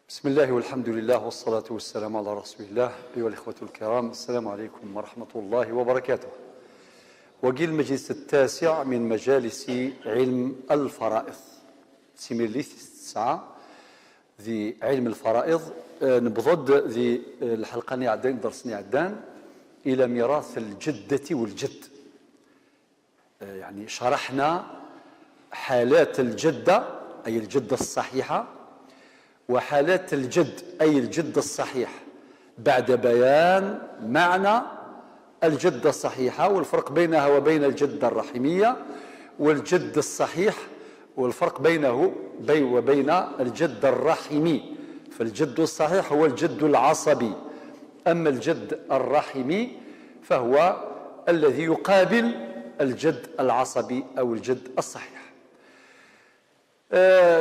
بسم الله والحمد لله والصلاة والسلام على رسول الله. أيها الإخوة الكرام، السلام عليكم ورحمة الله وبركاته. وقيل المجلس التاسع من مجالس علم الفرائض سيميليث الساعة ذي علم الفرائض. نبضد ذي الحلقة عدان درسني عدان إلى ميراث الجدة والجد. يعني شرحنا حالات الجدة أي الجدة الصحيحة، وحالات الجد أي الجد الصحيح، بعد بيان معنى الجدة الصحيحة والفرق بينها وبين الجدة الرحمية، والجد الصحيح والفرق بينه وبين الجد الرحمي. فالجد الصحيح هو الجد العصبي، أما الجد الرحمي فهو الذي يقابل الجد العصبي أو الجد الصحيح.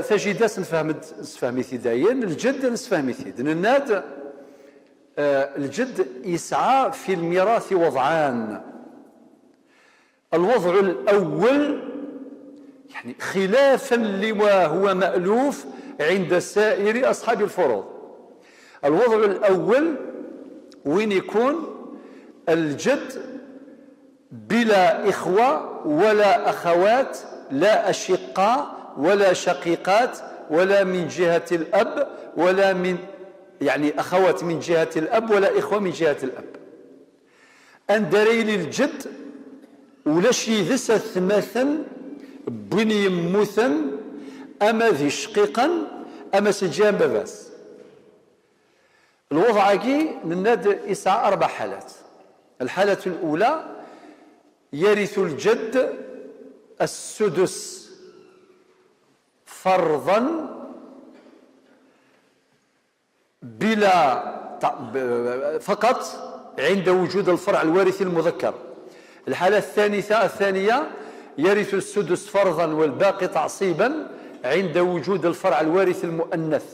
تجد نسفهمي ثداين الجد نسفهمي ثيد الناد. الجد يسعى في الميراث وضعان. الوضع الأول يعني خلافا لما هو مألوف عند سائر أصحاب الفروض. الوضع الأول وين يكون الجد بلا إخوة ولا أخوات، لا أشقاء ولا شقيقات، ولا من جهة الأب ولا من يعني أخوات من جهة الأب ولا إخوة من جهة الأب. أندريل الجد ولا شي ذسث مثلا بني مثلا أما ذي شقيقا أما سجان بباس. الوضع كي نناد يسعى 4 حالات. الحالة الأولى يرث الجد السدس فرضا فقط عند وجود الفرع الوارث المذكر. الحالة الثانية يرث السدس فرضا والباقي تعصيبا عند وجود الفرع الوارث المؤنث.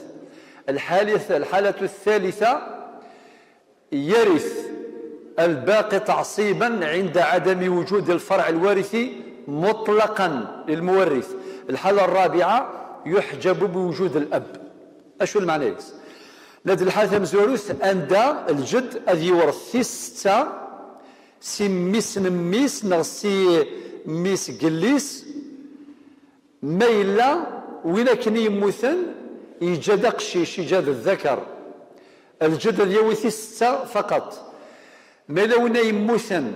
الحالة الثالثة يرث الباقي تعصيبا عند عدم وجود الفرع الوارث مطلقا للمورث. الحالة الرابعة يحجب بوجود الأب. أشو المعنى يكس؟ لدى الحالة المزوروث عند الجد أذي يورث 6 سميس نميس نغسي ميس قليس ميلا ولكن يموثن يجد قشيش يجد الذكر. الجد أذي يورث 6 فقط. ميلا وين يموثن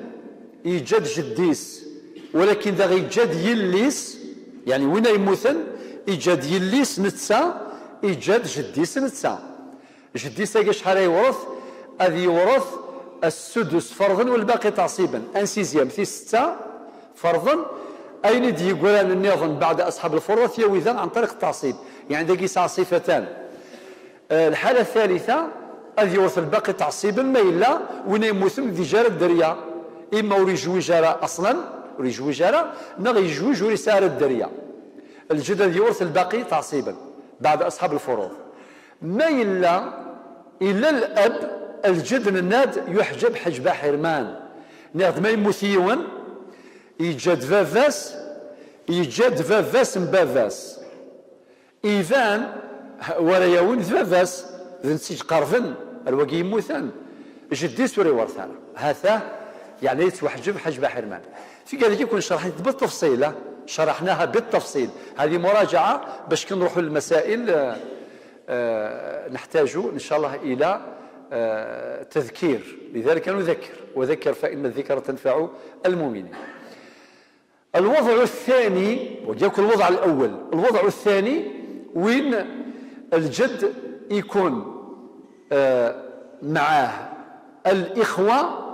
يجد جديس، ولكن ذا يجد يليس، يعني وين يموثن يجد يليس نتسا يجد جديس نتسا. جديس شحال يورث؟ أذي يورث السدس فرضا والباقي تعصيبا. انسيزيام في 6 فرضا أين دي يقول النظام بعد أصحاب الفروض يوذان عن طريق التعصيب، يعني ذاك يسعى صفتان. الحالة الثالثة أذي يورث الباقي تعصيبا ما إلا وين يموثن ذي جارة الدريا، إما وريجوي جارة أصلا وريجوي جارة نغي يجوج وريسار الدريا. الجد يورث الباقي تعصيبا بعد أصحاب الفروض. ما إلا الأب الجد الناد يحجب حجب حرمان. ناض ما يموثيون يجد فافاس مبافاس إيفان ولا يون فافاس ذنسيج قرفن الوقي يموثان جديس وري ورثانا. هذا يعني يتوحجب حجب حرمان. في قال يكون شرحت بالتفصيل، شرحناها بالتفصيل. هذه مراجعة باش كنروحوا للمسائل. نحتاج إن شاء الله إلى تذكير، لذلك نذكر وذكر فإن الذكر تنفع المؤمنين. الوضع الثاني وجاك الوضع الأول. الوضع الثاني وين الجد يكون معاه الإخوة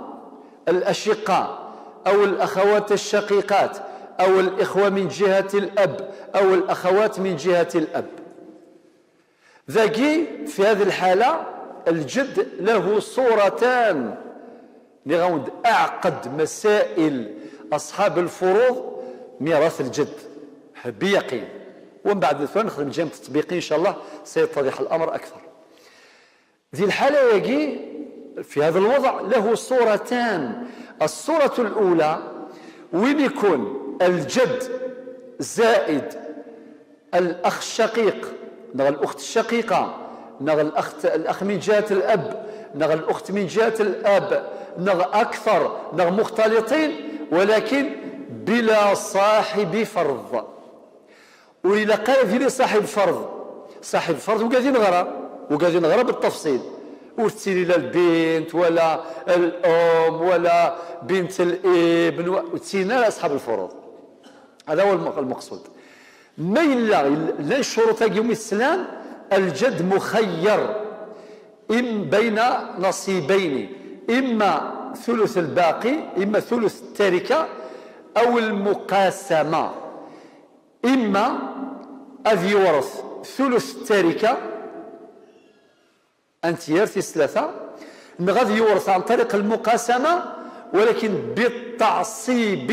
الأشقاء أو الأخوات الشقيقات أو الإخوة من جهة الأب أو الأخوات من جهة الأب. ذاكي في هذه الحالة الجد له صورتان لغاوند أعقد مسائل أصحاب الفروض ميراث الجد بيقين. ومن بعد ذلك نخدم جانب التطبيقي إن شاء الله سيتضح الأمر أكثر. ذي الحالة يجي في هذا الوضع له صورتان. الصورة الأولى وين يكون الجد زائد الأخ الشقيق الأخت الشقيقة نغ الأخ من جهة الأب، نغ الأخت من جهة الأب، نغ أكثر، نغ مختلطين، ولكن بلا صاحب فرض. وإلا قال لي صاحب فرض وقاعدين نغرى بالتفصيل، وتسيلي لا البنت ولا الأم ولا بنت الابن وتسينا أصحاب الفروض. هذا هو المقصود. ما إلا الشروط يوم الإسلام الجد مخير بين نصيبين، إما ثلث الباقي، إما ثلث التركة، أو المقاسمة. إما أذ يورث ثلث التركة أنت يرثي ثلاثة، غادي يورث عن طريق المقاسمة ولكن بالتعصيب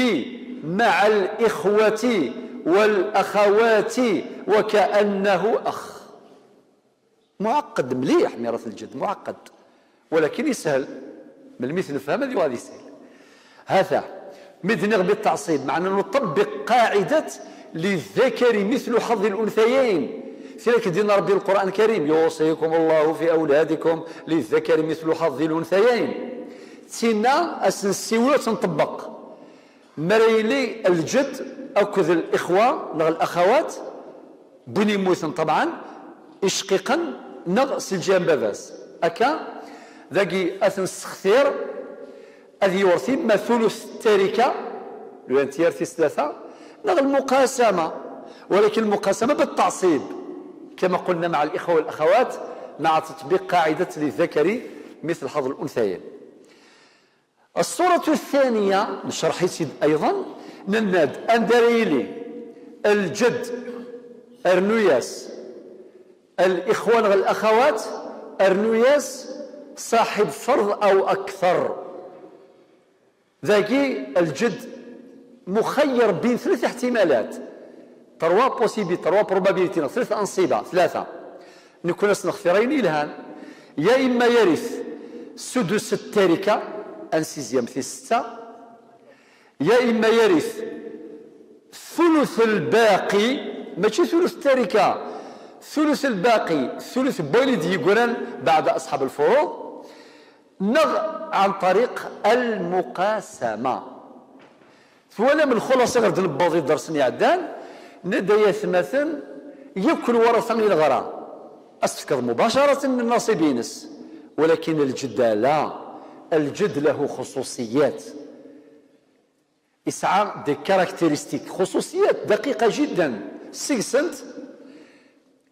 مع الإخوة والأخوات وكأنه أخ. معقد مليح ميراث الجد، معقد ولكن يسهل من المثل الفهم هذه وهذه يسهل. هذا مثل بالتعصيب مع أن نطبق قاعدة للذكر مثل حظ الأنثيين. سيرك دينا ربي القرآن الكريم يوصيكم الله في أولادكم للذكر مثل حظ الأنثيين. سينا أسنسيولة تنطبق مريلي الجد أكذ الإخوة نغ الأخوات بني موثن طبعا إشقيقا نغ سلجان باباس أكا ذاكي أثن سختير أذي يورثي ما ثلث التركة لو أنت يرثي ثلاثة نغ المقاسمة، ولكن المقاسمة بالتعصيب كما قلنا مع الإخوة والأخوات مع تطبيق قاعدة للذكر مثل حظ الأنثيين. الصورة الثانية نشرح أيضا نناد أندريلي الجد أرنوياس الإخوان والأخوات أرنوياس صاحب فرض أو أكثر. ذاكي الجد مخير بين ثلاث احتمالات، تروا بوسيبيتي، تروا بروبابيليتي، ثلاث أنصبة، ثلاثة نكون نختارين الهان. يا إما يرث سدس التركة ان سيزيام في ستة، يا إما يرث ثلث الباقي ماشي ثلث التركة، ثلث الباقي، ثلث بولد يقولن بعد أصحاب الفروض نغ عن طريق المقاسمة. فوالا من الخلاصة غير الباضي درسني عدان ندا يثمثن يكون ورثا للغرام أستفكر مباشرة من الناصبينس، ولكن الجد لا، الجد له خصوصيات، يسعى دي كاركتيرستيك، خصوصيات دقيقة جدا سيكسنت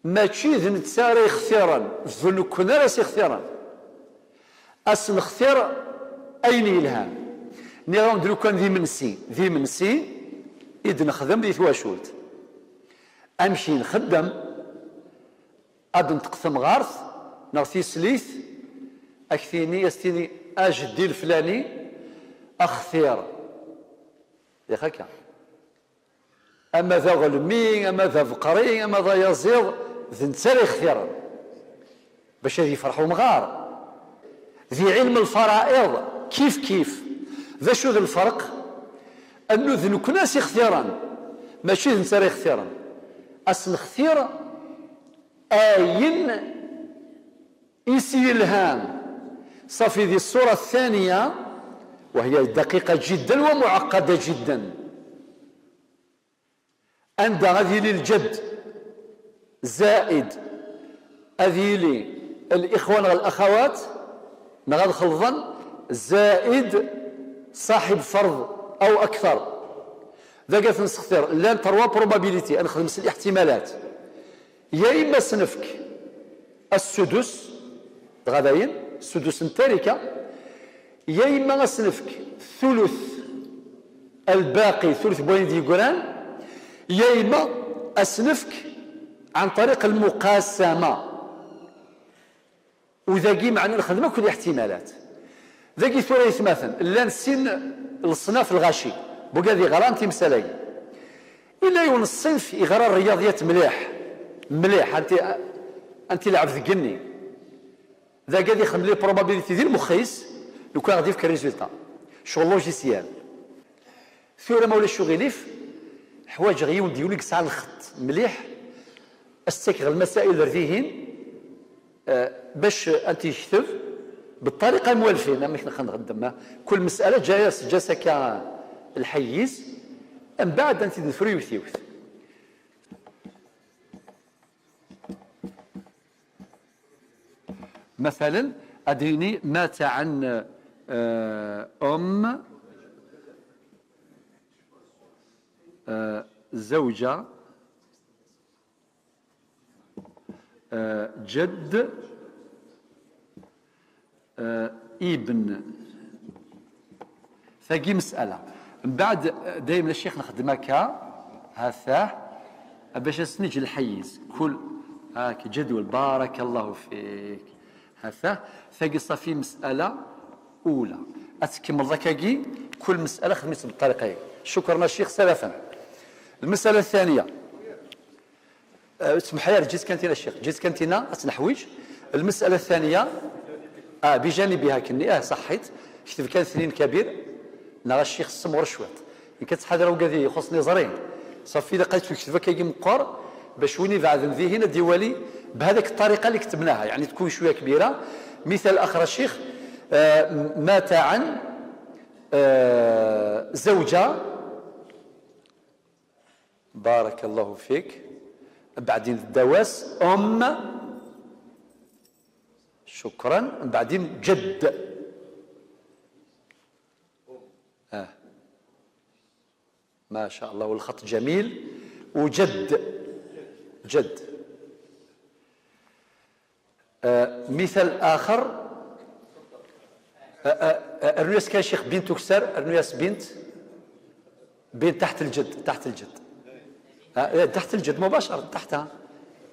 ماشي ذن تساري اختيارا ذن كنا راس اختيارا أسن اختيار أين يلهام نيرون درو كان ذي منسي إذ نخدم ذي ثواشولت أمشي نخدم أد نتقثم غارث نغثي سليث أكثيني يستيني أجدي الفلاني أختيار يا خاكا أما ذا غلمي أما ذا فقري أما ذا يزيض ذن تسالي اختيارا باش هذي يفرحوا مغار. ذي علم الفرائض كيف ذا شو ذا الفرق أنه ذن كناس اختيارا ماشي ذن تسالي اختيارا. أصل اختيار آين إيسي الهام صافي. ذي الصورة الثانية وهي دقيقة جدا ومعقدة جدا عند غادي للجد زائد أذي لي الإخوان والأخوات نغاد خلظا زائد صاحب فرض أو أكثر. ذاك نستختار لان تروا بروبابيليتي نخدم الاحتمالات، يا إما سنفك السدس غداين السدس التركة، يا إما سنفك ثلث الباقي ثلث بوين يقولان، يا إما أسنفك عن طريق المقاسمة. وذاكي معنا نخدم كل الاحتمالات. ذاكي ثلاث مثلا لان سن الصناف الغاشي بوكادي غرانتي مسالاي إلا يون الصنف يغرى الرياضيات مليح أنت لعب ذقني ذا قاعد يخدم لي بروبابيليتي ديال المخيس لو كان غادي يفكر ريزولتا شغل لوجيسيال ثورة مولا الشغيليف حوايج غيون ديوليك ساعة الخط مليح استكغ المسائل رديهين باش انت يكتب بالطريقه الموالفه ماشي نخدم كل مساله جالسه كالحيز من بعد انت تدفري وثيوث. مثلا اديني مات عن زوجة جد ابن ثقي مسألة من بعد دائما الشيخ نخدمك هذا باش نسنج الحيز كل هاك جدول بارك الله فيك هذا ثقي صافي مسألة أولى أتكمل ذكاكي كل مسألة خدمت بالطريقة. شكرا الشيخ سلفا. المسألة الثانية اسمح لي جيت كانتينا الشيخ جيت كانتينا أتنحويج. المسألة الثانية بجانبها كني صحيت كتب كان سنين كبير نرى الشيخ السمور شويط إن كتحضر وكذي يخصني زرين صافي لقيت كتبه كيجي مقر باش وني بعد ذي هنا ديوالي بهذيك الطريقة اللي كتبناها يعني تكون شوية كبيرة. مثال آخر الشيخ مات عن زوجة بارك الله فيك بعدين الدواس شكرا بعدين جد ما شاء الله والخط جميل وجد جد. مثال آخر الرنياس كان شيخ بنت تكسر الرنياس بنت تحت الجد تحت الجد مباشرة تحتها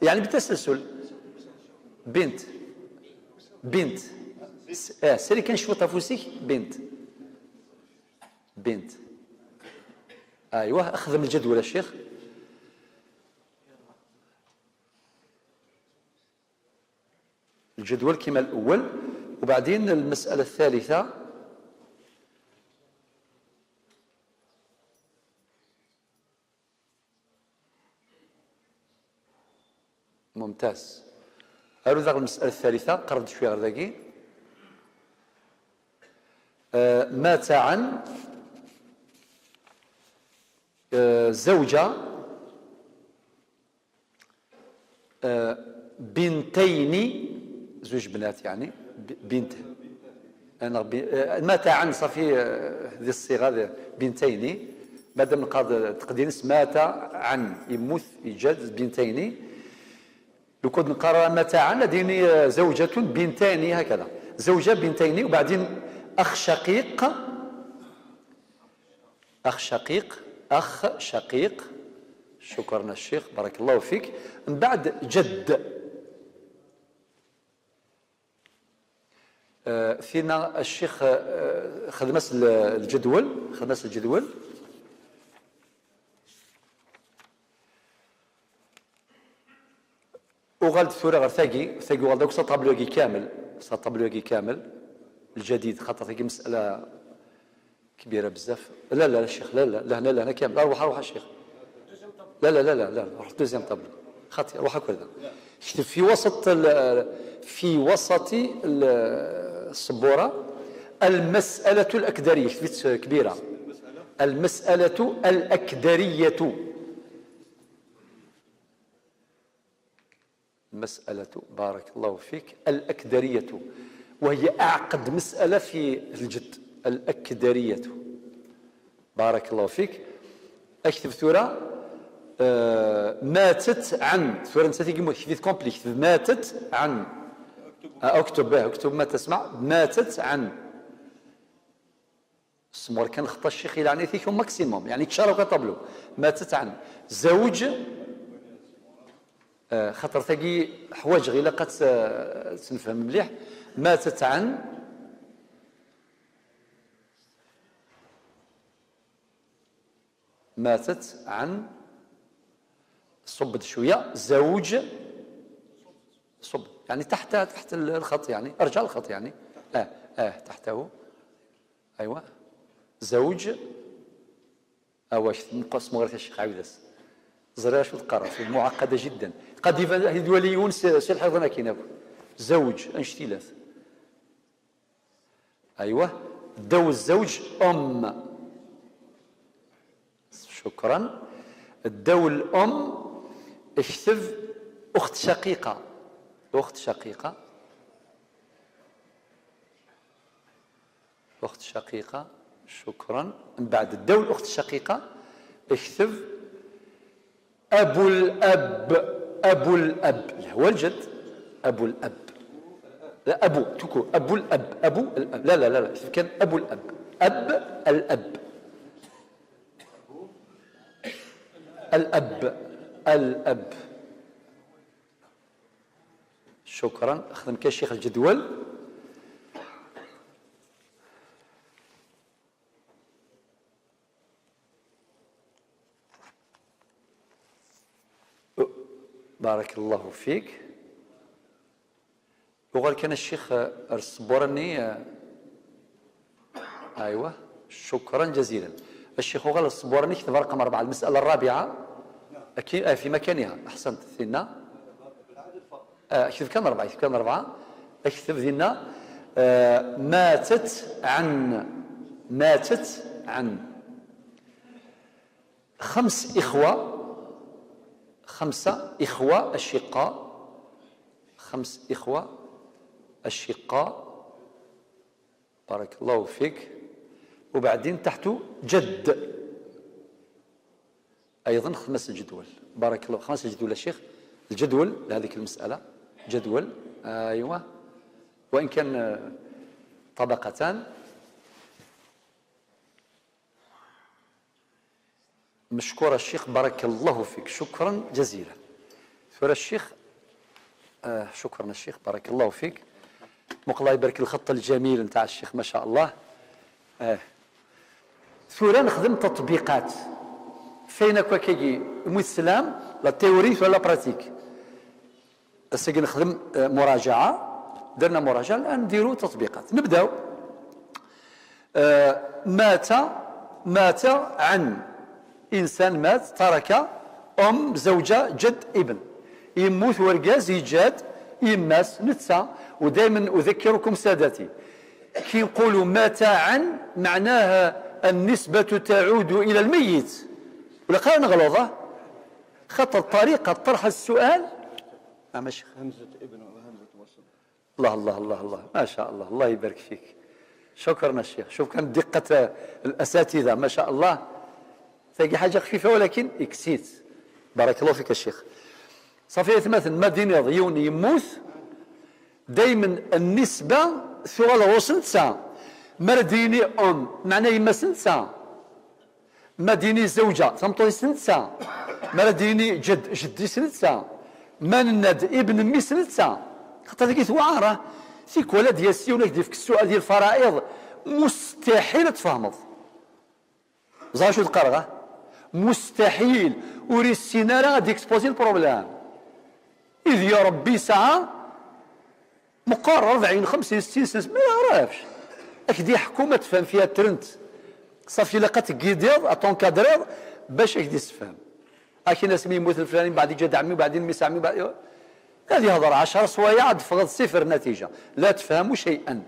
يعني بالتسلسل بنت سري كان شوطة فوسيك بنت ايوه اخذ من الجدول الشيخ. الجدول كما الاول وبعدين المسألة الثالثة ممتاز. هارو ذاك المسألة الثالثة قربت شوية غير ذاكي مات عن زوجة بنتين زوج بنات يعني بنت انا مات عن صافي ذي الصيغه بنتين مادام نقاد تقدير مات عن يموت يجاد بنتين لو كنت نقرا مات عن ديني زوجة بنتان هكذا زوجة بنتين وبعدين اخ شقيق شكرا الشيخ بارك الله فيك. من بعد جد فينا الشيخ خدمس الجدول وغالد ثورة غير ثاقي وغالد سطابلوغي كامل الجديد خاطر ثاقي مسألة كبيرة بزاف. لا الشيخ لا هنا كامل روح الشيخ لا روح دوزيام طابلو خاطر روح هكذا اكتب في وسط السبورة المسألة الأكدرية كتبت كبيرة المسألة الأكدرية بارك الله فيك الأكدرية وهي أعقد مسألة في الجد الأكدرية بارك الله فيك. أكتب ثورة ماتت عن ثورة نسيت كيف كومبلي ماتت عن اكتب ما تسمع ماتت عن السمور كان خطا الشيخ يعني فيكم ماكسيموم يعني تشاركوا طبلو ماتت عن زوج خاطر ثقي حوايج غير لقات تنفهم مليح ماتت عن صبت شويه زوج صب يعني تحت الخط يعني ارجع الخط يعني تحته ايوه زوج واش نقص مغرفه الشيخ عاودس زرا شو تقرا معقده جدا قد يدوليون سي الحفظ انا كاين زوج انشتيلات. أيوة دو الزوج أم. شكرا. الدو الأم اكتب أخت شقيقة. أخت شقيقة. أخت شقيقة. شكرا. من بعد الدو الأخت الشقيقة اكتب أبو الأب. أبو الأب هو الجد. أبو الأب. لا أبو تكو أبو الأب. أبو الأب. لا لا لا لا كان أبو الأب. أب الأب. الأب. الأب. شكرا. أخدم كشيخ الجدول. بارك الله فيك. وقال كان الشيخ الصبورني. أيوة شكرا جزيلا. الشيخ وقال الصبورني كتب رقم 4 المسألة الرابعة أكيد في مكانها. أحسنت ثنا. اكتب كان 4. اكتب كان 4. اكتب ذنا ماتت عن. ماتت عن 5 إخوة. 5 إخوة أشقاء. 5 إخوة أشقاء. بارك الله فيك. وبعدين تحته جد أيضا 5 جدول. بارك الله. 5 جدول الشيخ. الجدول لهذه المسألة جدول. أيوة وإن كان طبقتان. مشكور الشيخ بارك الله فيك. شكرا جزيلا. شكرا الشيخ. شكرا الشيخ بارك الله فيك. الله يبارك الخط الجميل نتاع الشيخ ما شاء الله. ثورة نخدم تطبيقات فين كيجي مسلم لا تيوري ولا براتيك. السجن نخدم مراجعة. درنا مراجعة الآن نديروا تطبيقات. نبداو. مات عن إنسان مات ترك أم زوجة جد ابن. يموت ورقاز يجاد يماس نتسا. ودائما أذكركم سادتي كي نقولوا مات عن معناها النسبة تعود إلى الميت. ولا قال نغلظة خطر طريقة طرح السؤال ماشي همزة ابن وهمزة وصل. الله الله الله الله ما شاء الله. الله يبارك فيك. شكرا الشيخ. شوف كان دقة الأساتذة ما شاء الله. تلاقي حاجة خفيفة ولكن اكسيت. بارك الله فيك الشيخ. صافي مثلا مدينة ضيون يموت دايما النسبة ثغال وصل سا. مرديني أم معناه يما سنسا. مديني زوجة ثمطوي سنسا. مرديني جد جدي سنسا. منند ابن مي سنسا. خاطر ذيك وعارة فيك ولد ياسي ولا في السؤال ديال الفرائض مستحيل تفهمض. زعما شو تقرا مستحيل. وري السيناريو غادي اكسبوزي البروبليم. إذ يا ربي ساعة مقرر 40 50 60 سنة ما يعرفش. اكدي حكومة تفهم فيها ترنت صافي لقات كيدير اتونكادرير باش اكدي تفهم. اكي ناس يموت الفلاني بعد يجي عمي وبعدين ميس عمي بعد هذه هضر 10 سوايع عاد فقط 0 نتيجة. لا تفهموا شيئا.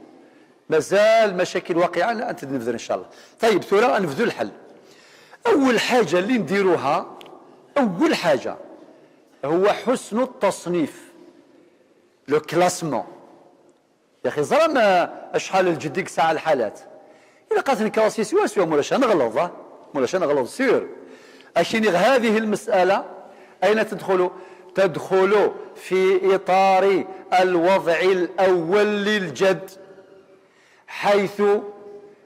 مازال مشاكل واقعة لا أنت نبذل إن شاء الله. طيب ثورة نبذل الحل. أول حاجة اللي نديروها أول حاجة هو حسن التصنيف. لو كلاسمون. يا أخي زرا ما شحال الجديك ساعة الحالات. إذا قالت الكراسي سوا مولاش نغلط. مولاش نغلط سير. أشيني هذه المسألة أين تدخل؟ تدخل في إطار الوضع الأول للجد حيث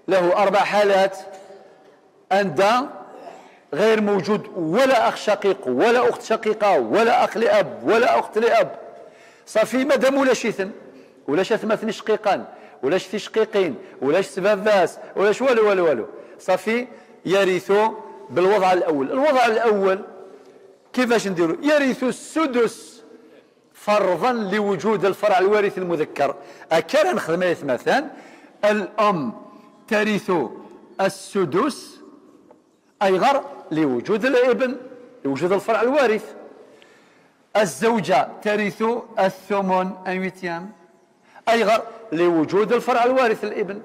له 4 حالات. أنت غير موجود ولا أخ شقيق ولا أخت شقيقة ولا أخ لأب ولا أخت لأب. صافي مادام ولا شيثن ولا شاث شقيقان ولا شتي شقيقين ولا سباباس ولا والو صافي يرث بالوضع الأول. الوضع الأول كيفاش نديرو؟ يرث السدس فرضا لوجود الفرع الوارث المذكر. أكرا نخدم مثلا الأم ترث السدس أي غير لوجود الابن لوجود الفرع الوارث. الزوجة ترث الثمن 1/8. أي غير لوجود الفرع الوارث الابن.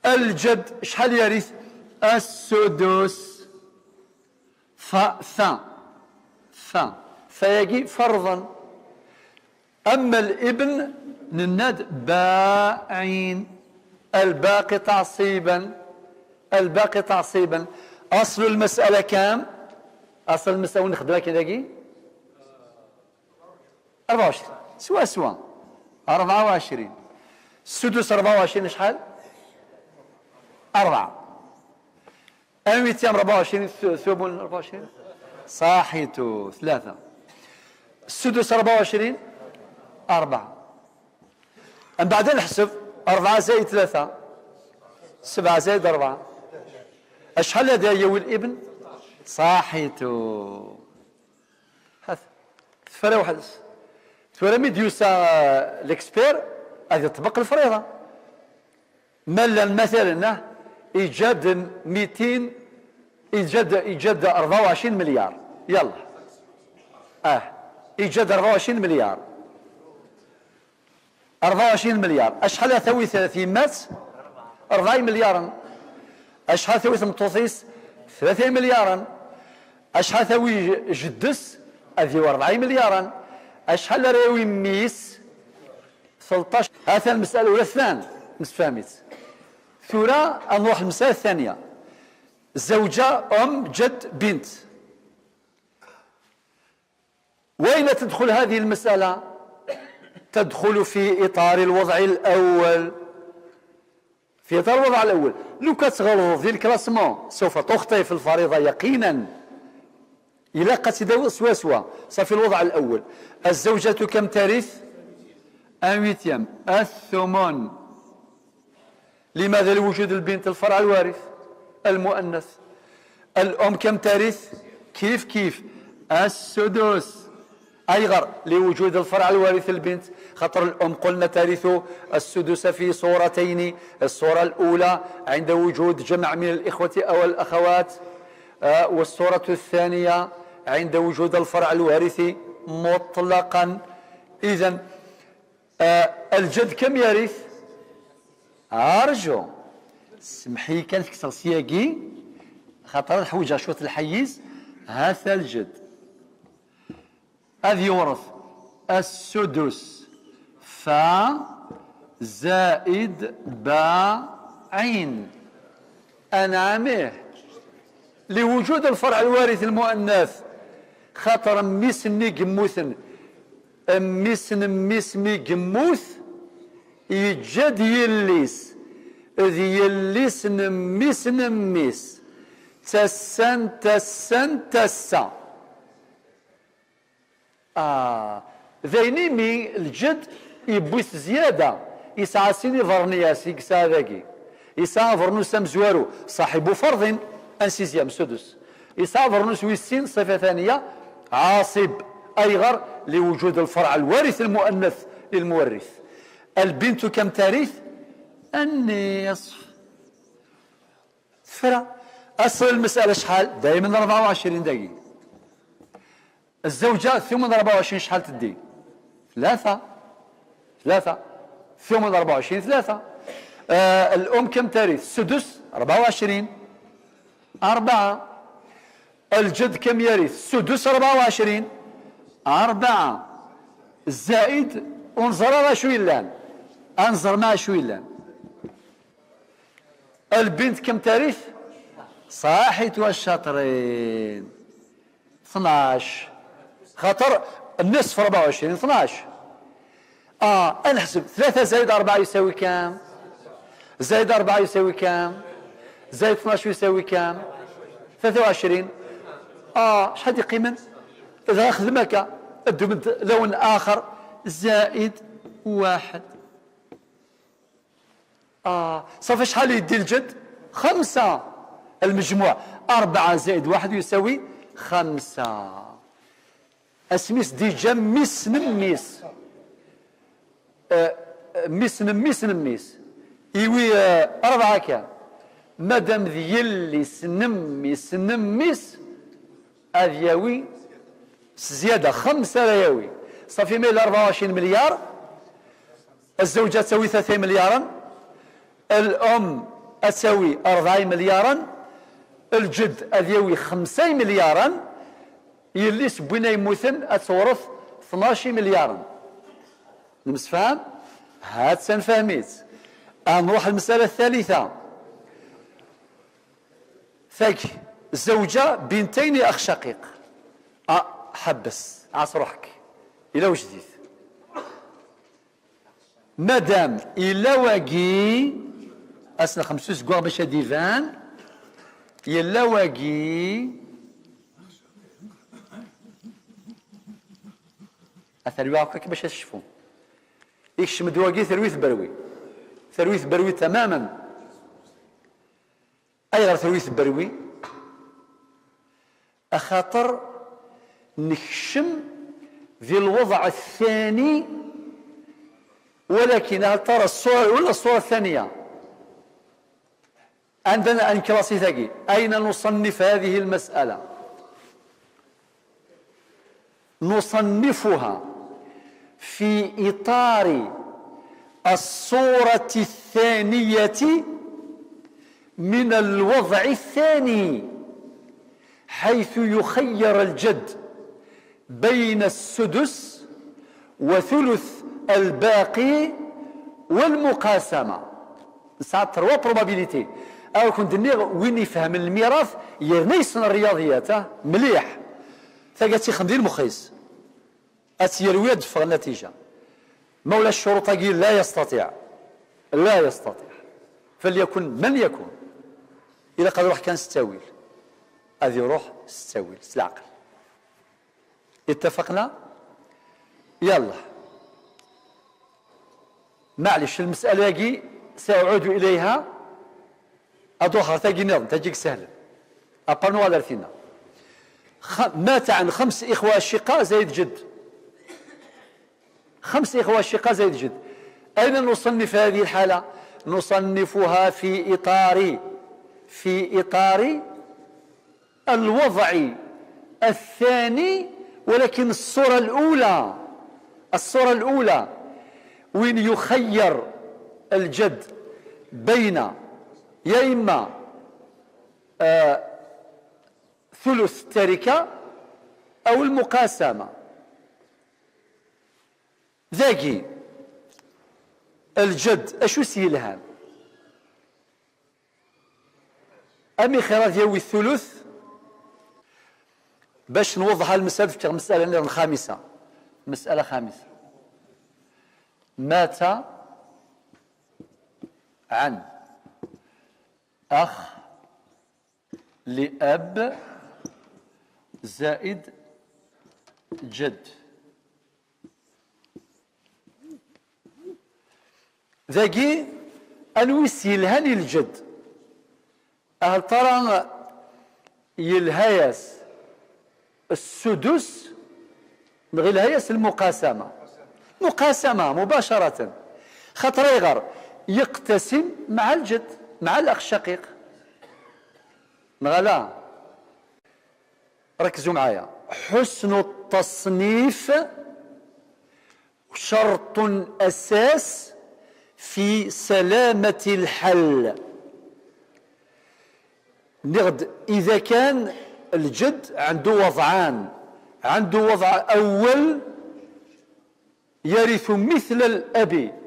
الجد شحال يرث؟ السدس. فيجي فرضا. أما الابن نناد باعين. الباقي تعصيبا. أصل المسألة كام؟ أصل المسألة نخدمها كذاكي 24 سوا 24. السدس 24 شحال؟ 4. 224 ثمن 24 صاحيتو 3. السدس 24 4. من بعد نحسب 4 زائد 3 7 زائد 4 شحال هذا هو الابن؟ صاحيتو. فلا واحد ثورة ميديوسا الاكسبير هذا يطبق الفريضة. مثلا ايجاد 200 ايجاد 24 مليار. يلا ايجاد 24 مليار. 24 مليار اشحال تساوي 30 مات؟ 4 مليارا. اشحال تساوي مطوطيس؟ 3 مليارا. اشحال تساوي جدس؟ هذه 4 مليارا. اشحال راوي ميس؟ 13. هذا المسألة الأولى اثنان فهمت. ثورة نروح المسألة الثانية. زوجة أم جد بنت. وين تدخل هذه المسألة؟ تدخل في إطار الوضع الأول. في إطار الوضع الأول لو كتغلظ في الكلاسمون سوف تخطئ في الفريضة يقينا. إلا قتداو سوا صافي. الوضع الأول الزوجة كم ترث؟ 1/8 الثمن. لماذا؟ لوجود البنت الفرع الوارث المؤنث. الأم كم ترث؟ كيف السدس. أي غير لوجود الفرع الوارث البنت. خاطر الأم قلنا ترث السدس في صورتين. الصورة الأولى عند وجود جمع من الإخوة أو الأخوات، والصورة الثانية عند وجود الفرع الوارث مطلقا. إذن الجد كم يرث؟ أرجو سمحي كان تكسر سياقي خاطر الحوجة شوط الحيز. هذا الجد هذا يورث السدس زائد باعين أنعمه لوجود الفرع الوارث المؤنث. خاطر ميسني قموثن ميسمي قموث يجد يليس ذي يليس نميس تسا ذيني مي الجد يبوس زيادة يسعى سيني فرنياس يكسا ذاكي يسعى فرنوس مزوارو صاحب فرض انسيزيام سدس. يسعى فرنوس ويسين صفة ثانية عاصب أي غير لوجود الفرع الوارث المؤنث للمورث. البنت كم ترث؟ النصف. فرع أصل المسألة شحال؟ دائما 24 دقيقة. الزوجة ثمن 24 شحال تدي؟ 3 ثمن 24 3. الأم كم ترث؟ سدس 24 4. الجد كم يرث؟ سدس 24 4 الزائد انظر شو يلان انظر ما شو يلان. البنت كم ترث؟ صاحت والشطرين 12. خاطر النصف 24 12. نحسب 3 زائد 4 يساوي كام؟ زائد 4 يساوي كام؟ زائد 12 يساوي كام؟ 23. شحال يقيمن؟ إذا خدمك أدو من لون آخر زائد 1. صافي شحال يدي الجد؟ 5. المجموع 4 زائد 1 يساوي 5. اسميس ديجا ميس نميس يوي 4 كان مادام ذيلي نميس أذياوي زيادة 5 رياوي صافي ميل 24 مليار الزوجة تساوي 3 مليارا، الأم تساوي 4 مليارا، الجد أذيوي 5 مليارا، يلي سبوينا يموتن أتورث 12 مليارا. نمسفهم؟ هاد سنفهميت. نروح المسألة الثالثة. ثاكي زوجة بنتين أخ شقيق. حبس عاص روحك إلا وجديد. مادام إلا واقي أسنا 5 سكوار باش ديفان إلا واقي أثروي عقلك باش تشوفوا يكشم دواقي ثرويث بروي، ثرويث بروي تماما. أي غير ثرويث بروي أخاطر نكشم في الوضع الثاني، ولكن هل ترى الصورة الأولى الصورة الثانية؟ عندنا أن كراسي ثقي أين نصنف هذه المسألة؟ نصنفها في إطار الصورة الثانية من الوضع الثاني، حيث يخير الجد بين السدس وثلث الباقي والمقاسمة. ساعات 3 بروبابيليتي. أو كنت وين يفهم الميراث يرنيسن الرياضيات مليح ثقتي خمدين مخيس أتيروي يدفع النتيجة. مولى الشروط قيل لا يستطيع، لا يستطيع، فليكن من يكون. إذا قد روح كان ستاويل هذه روح ستاويل العقل. اتفقنا؟ يلا معلش المسألة يجي سأعود إليها أدوخر تجي نظم تجيك سهلة. أبرنوا على الثنا. مات عن 5 إخوة أشقاء زائد جد. 5 إخوة أشقاء زائد جد. أين نصنف هذه الحالة؟ نصنفها في إطار الوضع الثاني، ولكن الصورة الأولى وين يخير الجد بين يا إما ثلث التركة أو المقاسمة. ذاكي الجد أشو سيلهام؟ أمي خيرات يوي الثلث باش نوضح المسألة في مسألة خامسة. مسألة خامسة. مات عن أخ لأب زائد جد. ذاكي أنويس يلهاني الجد. هل ترى يلهيس السدس غير الهيس المقاسمة، مقاسمة مباشرة. خاطر يغر يقتسم مع الجد مع الأخ الشقيق. لا ركزوا معايا. حسن التصنيف شرط أساس في سلامة الحل. نغد إذا كان الجد عنده وضعان، عنده وضع أول يرث مثل الأب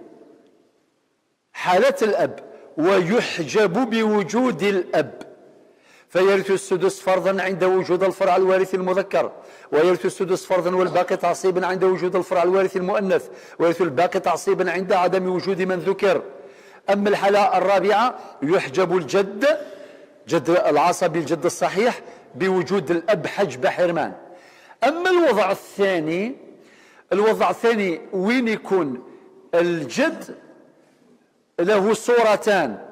حالة الأب ويحجب بوجود الأب، فيرث السدس فرضا عند وجود الفرع الوارث المذكر، ويرث السدس فرضا والباقي تعصيبا عند وجود الفرع الوارث المؤنث، ويرث الباقي تعصيبا عند عدم وجود من ذكر. أما الحالة الرابعة يحجب الجد جد العصبي الجد الصحيح بوجود الأب حجب حرمان. أما الوضع الثاني وين يكون الجد له صورتان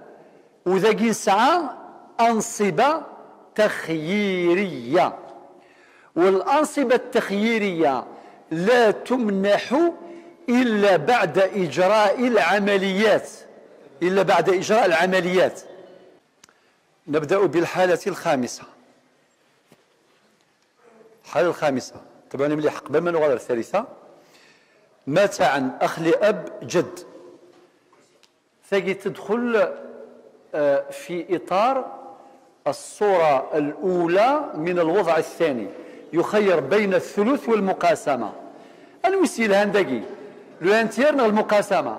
وذاكي ساعة أنصبة تخييرية، والأنصبة التخييرية لا تمنح إلا بعد إجراء العمليات. نبدأ بالحالة الخامسة. الحالة الخامسة طبعا مليح قبل ما نغادر الثالثة. مات عن أخ لأب جد ثقي تدخل في إطار الصورة الأولى من الوضع الثاني، يخير بين الثلث والمقاسمة. المثال هندقي لو انتير المقاسمة،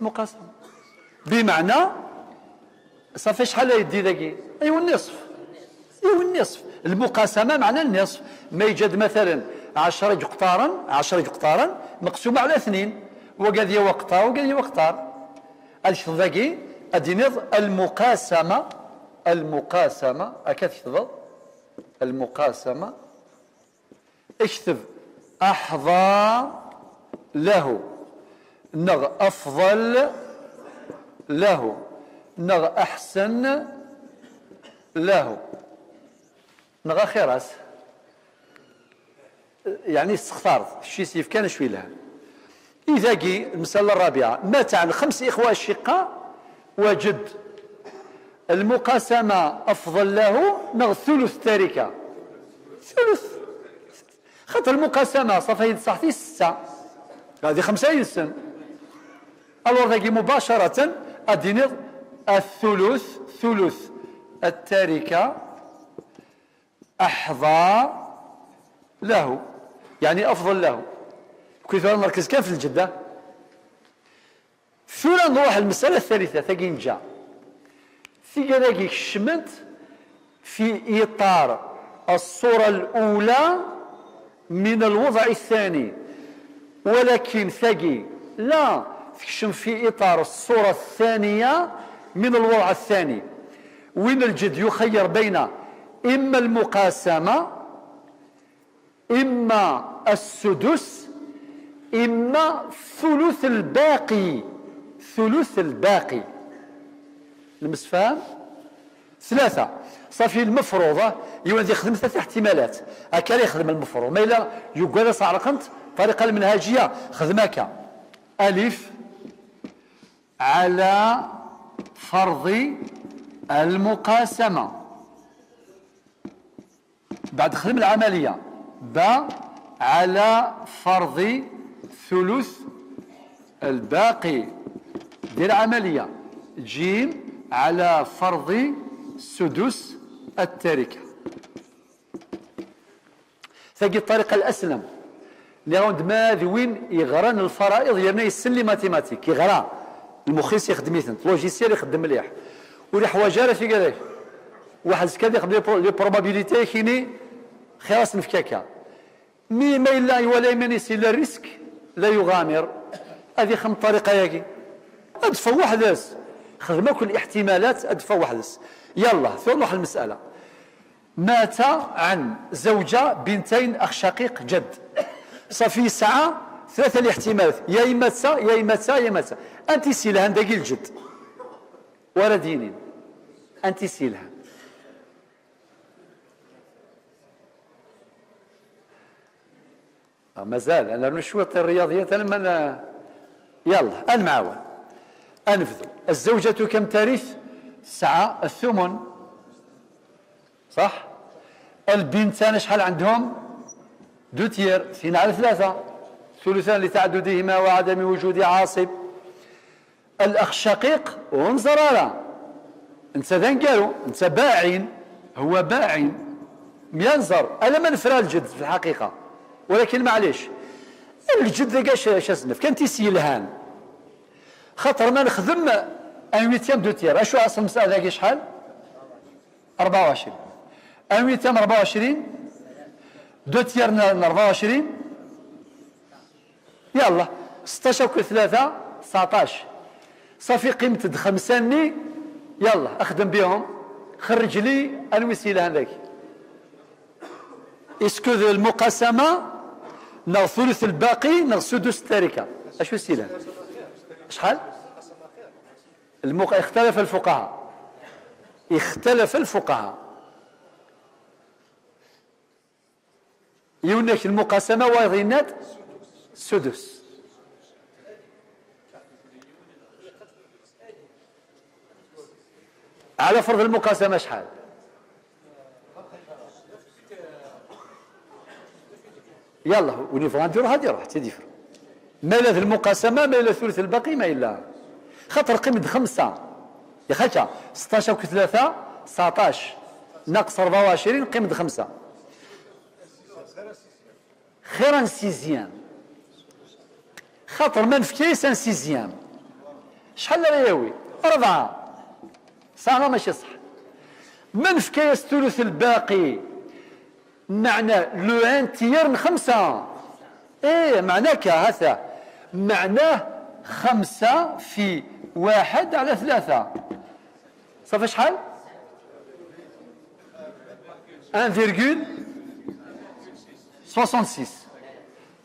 مقاسمة بمعنى صافي شحال يدي ذاكي؟ ايوا النصف، ايوا النصف. المقاسمة معنى النصف. ما يوجد مثلا 10 قطارا مقسومة على 2، وقال لي وقطار وقال لي وقطار. اش ذاكي ادي نض المقاسمة اكتب المقاسمة. اكتب احظى له، نغ افضل له، نغ احسن له، نغ خيراس. يعني استختارت شي سيف كان شوي لها. إذا جي المسألة الرابعة، مات عن 5 إخوة أشقاء وجد المقاسمة أفضل له نغ ثلث تركة. ثلث خاطر المقاسمة صافي صحتي 6، هذه 5 ينسن. ألور ذاكي مباشرة أديني الثلث، ثلث التركة أحظى له، يعني أفضل له. كيف نركز كان في الجدة. ثم نروح المسألة الثالثة ثقي نجا ثقي ذاكي شمنت في إطار الصورة الأولى من الوضع الثاني، ولكن ثقي لا تكشم في إطار الصورة الثانية من الوضع الثاني، وين الجد يخير بين إما المقاسمة إما السدس إما ثلث الباقي. ثلث الباقي المسفهم 3 صافي. المفروضة يولي يخدم 3 احتمالات. هكا يخدم المفروض، ما إلا يقال صعرقنت الطريقة المنهجية خدمك ألف على فرض المقاسمة، بعد خدم العملية باء على فرض ثلث الباقي دير عملية، جيم على فرض سدس التركة. ثقي الطريقة الأسلم اللي غاود ما وين يغران الفرائض يرنا يسلي ماتيماتيك، يغرا المخيس يخدم يثنت لوجيسيال يخدم مليح ولي حواجه في كذاك واحد كذا يخدم لي بروبابيليتي كيني خلاص نفكاكا مي ما إلا ولا يمنيس إلا الريسك لا يغامر. هذه خم طريقة ياكي أدفع وحدس خدمة كل الاحتمالات أدفع وحدس. يلا ثلث المسألة. مات عن زوجة بنتين أخ شقيق جد، صافي ساعة 3 الاحتمالات، يا إما تسا يا إما تسا يا إما تسا. أنت سيلها نداقي الجد ولا دينين، أنت سيلها مازال انا نشوط الرياضيات انا من. يلا المعاون انفذوا. الزوجة كم ترث؟ 9 الثمن صح. البنتان شحال عندهم؟ 2 تير 2 على 3 ثلثان لتعددهما وعدم وجود عاصب. الاخ الشقيق ونزرارة انت ذن قالوا انت باعين، هو باعين ينزر الا ما نفرى الجد في الحقيقة، ولكن معليش الجد كاش اسنف كان تيسيلهان خاطر ما نخدم ان 200 تير. اشو اصل المسألة كي شحال؟ 24 ان 224 2 تير 24 يلا 16 كل 3 19 صافي قيمة 5 ني. يلا اخدم بهم خرج لي الوسيلة هذاك. اسكو المقاسمة نغ ثلث الباقي نغ سدس التركة اش وسيلة؟ شحال؟ اختلف الفقهاء، اختلف الفقهاء. يونك المقاسمة وغينات سدس. على فرض المقاسمة شحال؟ يلا ونبغى نديرو هادي روح تديفر ما إلا المقاسمة ما إلا ثلث الباقي ما إلا خاطر قيمة 5 يا خالتها 16 و 3 19 ناقص 24 قيمة 5 خير ان سيزيام خاطر ما نفكيش ان سيزيام شحال رياوي 4 صح ماشي صح ما نفكيش الثلث الباقي معنى لو ان تيرن 5 ايه معناه كهذا معناه 5 في 1 على 3 صافي شحال 1,66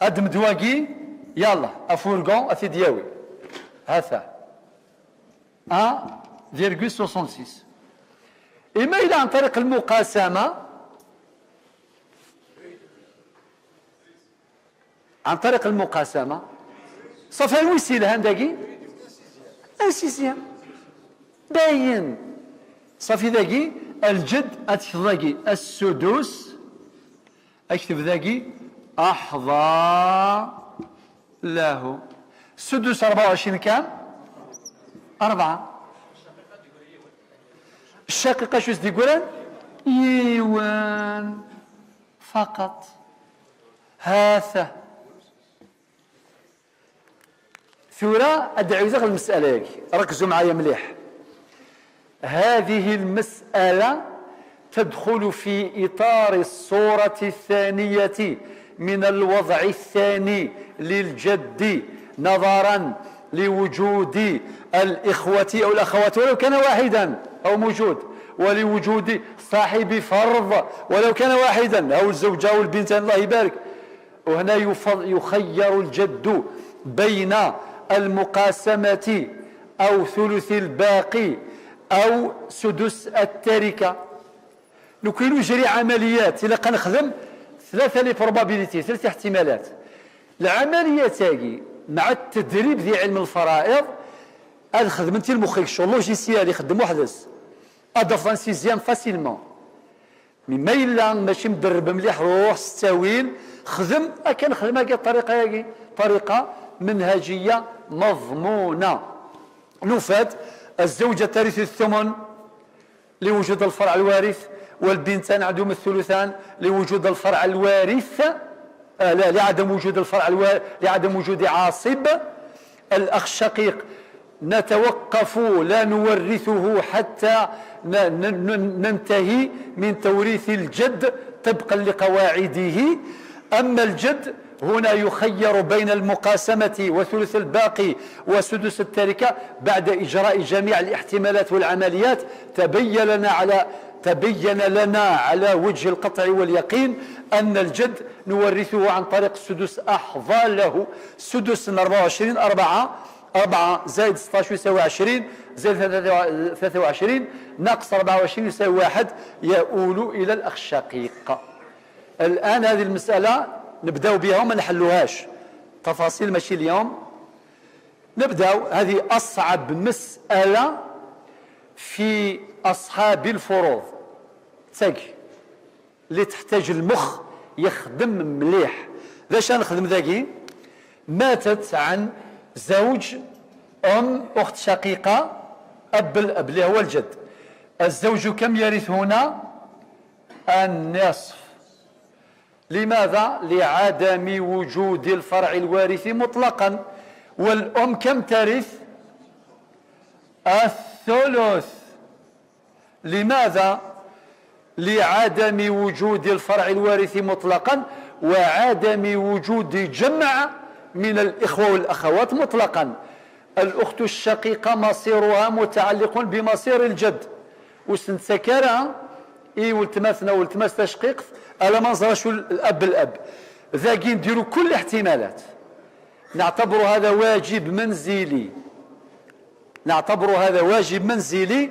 هاد مدواقي يلا افورغون افي دياوي هذا 1,66 اما الى عن طريق المقاسمه صافي الوسيله هنداكي ان سيزيام باين صافي ذاكي الجد اكتب ذاكي السدس اكتب ذاكي احظى له السدس 24 كام 4 الشقيقه شو يقولون يوان فقط هذا ثورة أدعي زغل المسألة ركزوا معايا مليح هذه المسألة تدخل في إطار الصورة الثانية من الوضع الثاني للجد نظرا لوجود الإخوة أو الأخوات ولو كان واحدا أو موجود ولوجود صاحب فرض ولو كان واحدا أو الزوجة أو البنتان الله يبارك وهنا يخير الجد بين المقاسمة أو ثلث الباقي أو سدس التركة لو كاين يجري عمليات إلا كنخدم 3 احتمالات العملية تاعي مع التدريب ديال علم الفرائض الخدمة انت المخرج شغل لوجيسيال يخدم وحدس اضاف ان سيزيام فاسيلمون مما الا ماشي مدرب مليح روح ستاويل خدم كنخدم هكا الطريقه طريقه منهجيه مضمونه نفات الزوجه ترث الثمن لوجود الفرع الوارث والبنتان عندهم الثلثان لوجود الفرع الوارث لعدم وجود الفرع لعدم وجود عاصب الأخ الشقيق نتوقف لا نورثه حتى ننتهي من توريث الجد طبقا لقواعده أما الجد هنا يخير بين المقاسمة وثلث الباقي وسدس التركة بعد إجراء جميع الاحتمالات والعمليات تبين لنا على وجه القطع واليقين أن الجد نورثه عن طريق السدس أحظى له سدس 24 4 زائد 16 يساوي 20 زائد 23 ناقص 24 يساوي 1 يؤول إلى الأخ الشقيق. الآن هذه المسألة نبدأ بها وما نحلوهاش تفاصيل ماشي اليوم نبدأ هذه أصعب مسألة في أصحاب الفروض تاكي اللي تحتاج المخ يخدم مليح لاش نخدم ذاكي ماتت عن زوج أخت شقيقة الأب اللي هو الجد الزوج كم يرث هنا النصف لماذا لعدم وجود الفرع الوارث مطلقا والأم كم ترث الثلث لماذا لعدم وجود الفرع الوارث مطلقا وعدم وجود جمع من الإخوة والأخوات مطلقا الأخت الشقيقة مصيرها متعلق بمصير الجد وسنتسكرها والتماسنا والتماس تشقيق على ما نزرش الأب ذاكي نديروا كل الاحتمالات نعتبر هذا واجب منزلي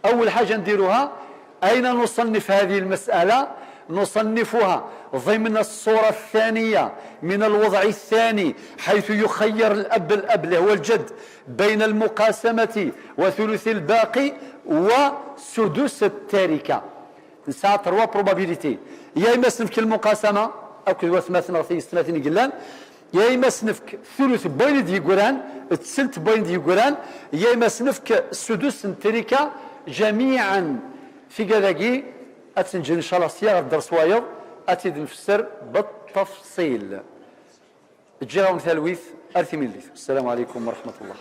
أول حاجة نديروها أين نصنف هذه المسألة نصنفها ضمن الصورة الثانية من الوضع الثاني حيث يخير الأب اللي هو الجد بين المقاسمة وثلث الباقي وسدس التركة نسعى 3 probability يا إما سنفك المقاسمة أو كذا 38 قلان يا إما سنفك ثلث بويلد يقولان تسلت بين ديقران يا ما سنفك السدس تريكا جميعا في قلاقي أتنجل إن شاء الله صياغة الدرس وايض أتيد نفسر بالتفصيل. جاء مثال ويث أرثي من السلام عليكم ورحمة الله.